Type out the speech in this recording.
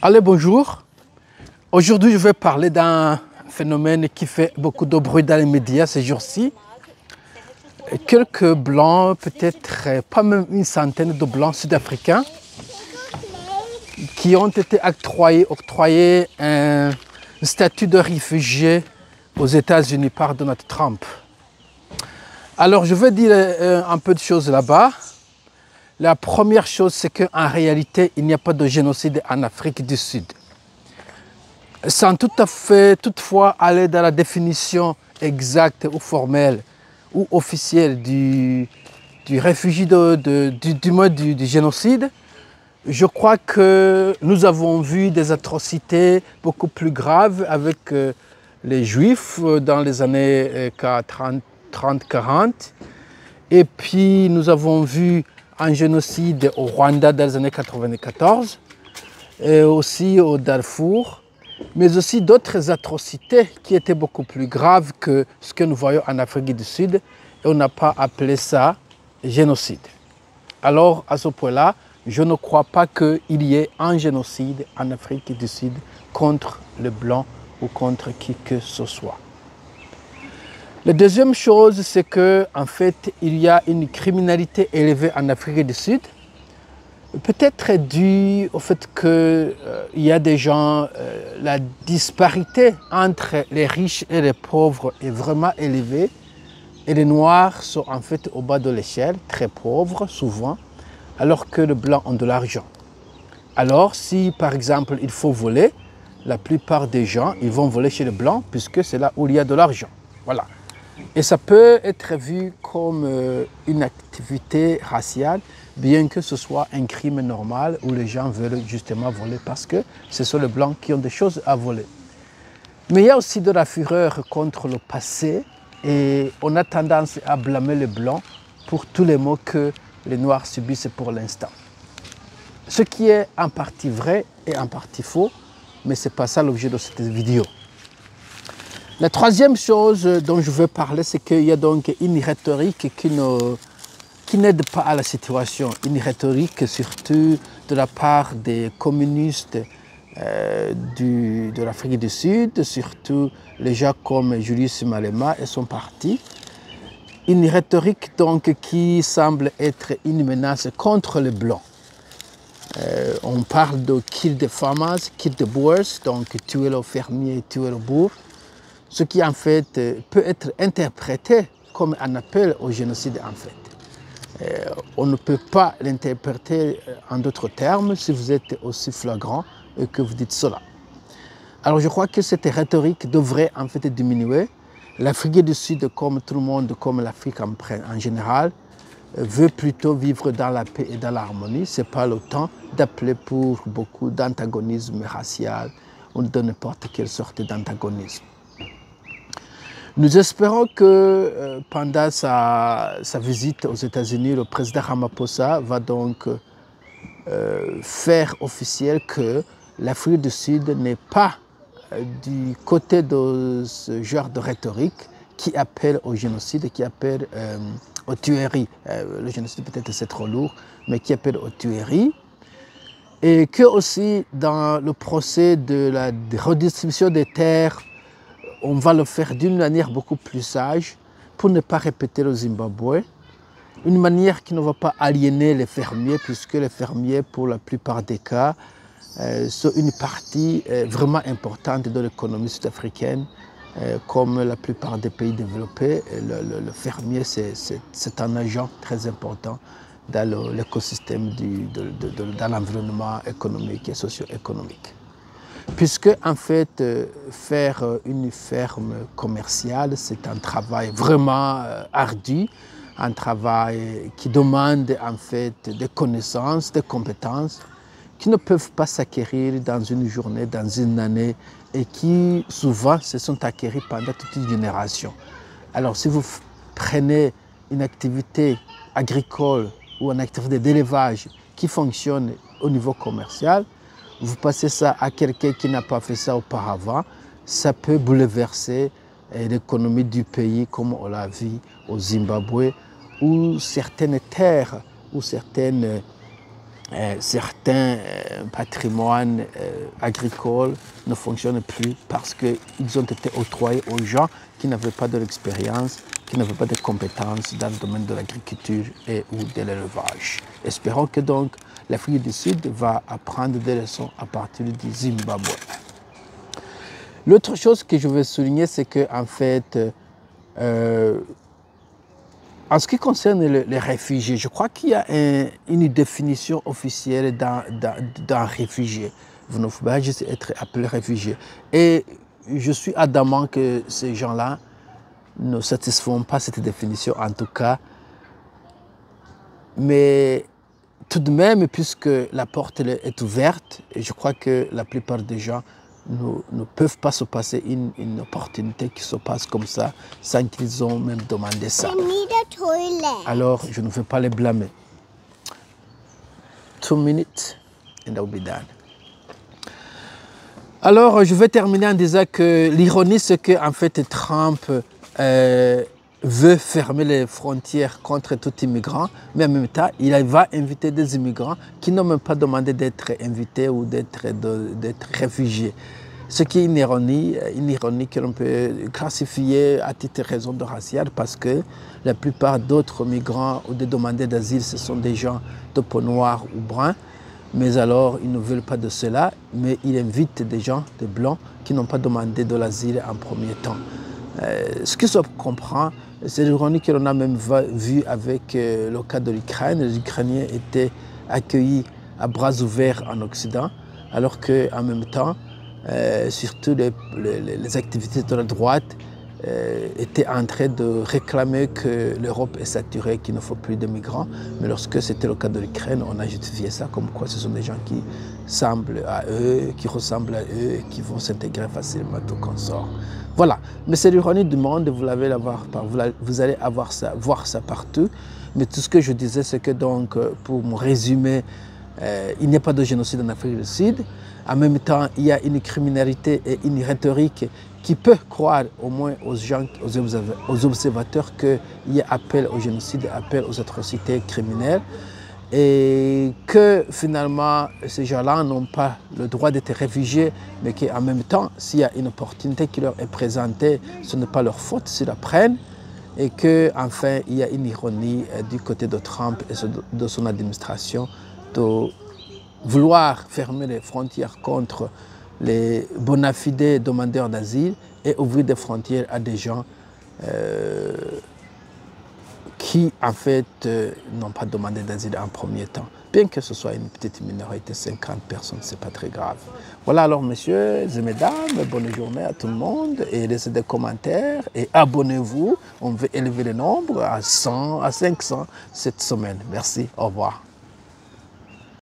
Allez, bonjour. Aujourd'hui, je vais parler d'un phénomène qui fait beaucoup de bruit dans les médias ces jours-ci. Quelques blancs, peut-être pas même une centaine de blancs sud-africains qui ont été octroyés un statut de réfugié aux États-Unis par Donald Trump. Alors, je vais dire un peu de choses là-bas. La première chose, c'est qu'en réalité, il n'y a pas de génocide en Afrique du Sud. Sans toutefois aller dans la définition exacte ou formelle ou officielle du réfugié, du génocide, je crois que nous avons vu des atrocités beaucoup plus graves avec les Juifs dans les années 30-40. Et puis nous avons vu un génocide au Rwanda dans les années 94, et aussi au Darfour, mais aussi d'autres atrocités qui étaient beaucoup plus graves que ce que nous voyons en Afrique du Sud, et on n'a pas appelé ça génocide. Alors, à ce point-là, je ne crois pas qu'il y ait un génocide en Afrique du Sud contre les Blancs ou contre qui que ce soit. La deuxième chose, c'est qu'en fait, il y a une criminalité élevée en Afrique du Sud, peut-être due au fait qu'il y a des gens, la disparité entre les riches et les pauvres est vraiment élevée, et les Noirs sont en fait au bas de l'échelle, très pauvres souvent, alors que les Blancs ont de l'argent. Alors, si par exemple il faut voler, la plupart des gens, ils vont voler chez les Blancs puisque c'est là où il y a de l'argent. Voilà. Et ça peut être vu comme une activité raciale, bien que ce soit un crime normal où les gens veulent justement voler parce que ce sont les Blancs qui ont des choses à voler. Mais il y a aussi de la fureur contre le passé et on a tendance à blâmer les Blancs pour tous les maux que les Noirs subissent pour l'instant. Ce qui est en partie vrai et en partie faux, mais ce n'est pas ça l'objet de cette vidéo. La troisième chose dont je veux parler, c'est qu'il y a donc une rhétorique qui n'aide pas à la situation. Une rhétorique surtout de la part des communistes de l'Afrique du Sud, surtout les gens comme Julius Malema et son parti. Une rhétorique donc qui semble être une menace contre les Blancs. On parle de kill the farmers, kill the boers, donc tuer le fermier, tuer le bourg. Ce qui en fait peut être interprété comme un appel au génocide en fait. On ne peut pas l'interpréter en d'autres termes si vous êtes aussi flagrant et que vous dites cela. Alors je crois que cette rhétorique devrait en fait diminuer. L'Afrique du Sud, comme tout le monde, comme l'Afrique en général, veut plutôt vivre dans la paix et dans l'harmonie. Ce n'est pas le temps d'appeler pour beaucoup d'antagonisme racial ou de n'importe quelle sorte d'antagonisme. Nous espérons que pendant sa visite aux États-Unis, le président Ramaphosa va donc faire officiel que l'Afrique du Sud n'est pas du côté de ce genre de rhétorique qui appelle au génocide, qui appelle aux tueries. Le génocide peut-être c'est trop lourd, mais qui appelle aux tueries. Et que aussi dans le procès de la redistribution des terres, on va le faire d'une manière beaucoup plus sage pour ne pas répéter le Zimbabwe. Une manière qui ne va pas aliéner les fermiers, puisque les fermiers, pour la plupart des cas, sont une partie vraiment importante de l'économie sud-africaine. Comme la plupart des pays développés, le fermier, c'est un agent très important dans l'écosystème, dans l'environnement économique et socio-économique. Puisque, en fait, faire une ferme commerciale, c'est un travail vraiment ardu, un travail qui demande, en fait, des connaissances, des compétences qui ne peuvent pas s'acquérir dans une journée, dans une année, et qui, souvent, se sont acquéris pendant toute une génération. Alors, si vous prenez une activité agricole ou une activité d'élevage qui fonctionne au niveau commercial, vous passez ça à quelqu'un qui n'a pas fait ça auparavant, ça peut bouleverser l'économie du pays, comme on l'a vu au Zimbabwe, où certaines terres, ou certains patrimoines agricoles ne fonctionnent plus parce qu'ils ont été octroyés aux gens qui n'avaient pas de l'expérience, qui n'avaient pas de compétences dans le domaine de l'agriculture et ou de l'élevage. Espérons que donc l'Afrique du Sud va apprendre des leçons à partir du Zimbabwe. L'autre chose que je veux souligner, c'est qu'en fait, en ce qui concerne les réfugiés, je crois qu'il y a une définition officielle d'un réfugié. Vous ne pouvez pas juste être appelé réfugié. Et je suis adamant que ces gens-là ne satisfont pas cette définition, en tout cas. Mais tout de même, puisque la porte est ouverte, et je crois que la plupart des gens ne peuvent pas se passer une opportunité qui se passe comme ça sans qu'ils ont même demandé ça. Alors, je ne veux pas les blâmer. 2 minutes and I'll be done. Alors, je vais terminer en disant que l'ironie, c'est qu'en fait, Trump veut fermer les frontières contre tout immigrant, mais en même temps, il va inviter des immigrants qui n'ont même pas demandé d'être invités ou d'être réfugiés. Ce qui est une ironie que l'on peut classifier à titre de raison de raciale parce que la plupart d'autres migrants ou des demandeurs d'asile, ce sont des gens de peau noire ou brun. Mais alors, ils ne veulent pas de cela, mais ils invitent des gens, des blancs, qui n'ont pas demandé de l'asile en premier temps. Ce que ça comprend, c'est l'ironie que l'on a même vu avec le cas de l'Ukraine. Les Ukrainiens étaient accueillis à bras ouverts en Occident, alors qu'en même temps, surtout les activités de la droite étaient en train de réclamer que l'Europe est saturée, qu'il ne faut plus de migrants. Mais lorsque c'était le cas de l'Ukraine, on a justifié ça comme quoi ce sont des gens qui semblent à eux, qui ressemblent à eux, qui vont s'intégrer facilement, tout consort. Voilà, mais c'est l'ironie du monde, vous allez voir ça partout. Mais tout ce que je disais, c'est que donc, pour me résumer, il n'y a pas de génocide en Afrique du Sud. En même temps, il y a une criminalité et une rhétorique qui peut croire au moins aux gens, aux observateurs qu'il y a appel au génocide, appel aux atrocités criminelles. Et que finalement, ces gens-là n'ont pas le droit d'être réfugiés, mais qu'en même temps, s'il y a une opportunité qui leur est présentée, ce n'est pas leur faute s'ils la prennent. Et qu'enfin, il y a une ironie du côté de Trump et de son administration de vouloir fermer les frontières contre les bona fide demandeurs d'asile et ouvrir des frontières à des gens qui, en fait, n'ont pas demandé d'asile en premier temps. Bien que ce soit une petite minorité, 50 personnes, ce n'est pas très grave. Voilà alors, messieurs et mesdames, bonne journée à tout le monde et laissez des commentaires et abonnez-vous. On veut élever le nombre à 100, à 500 cette semaine. Merci, au revoir.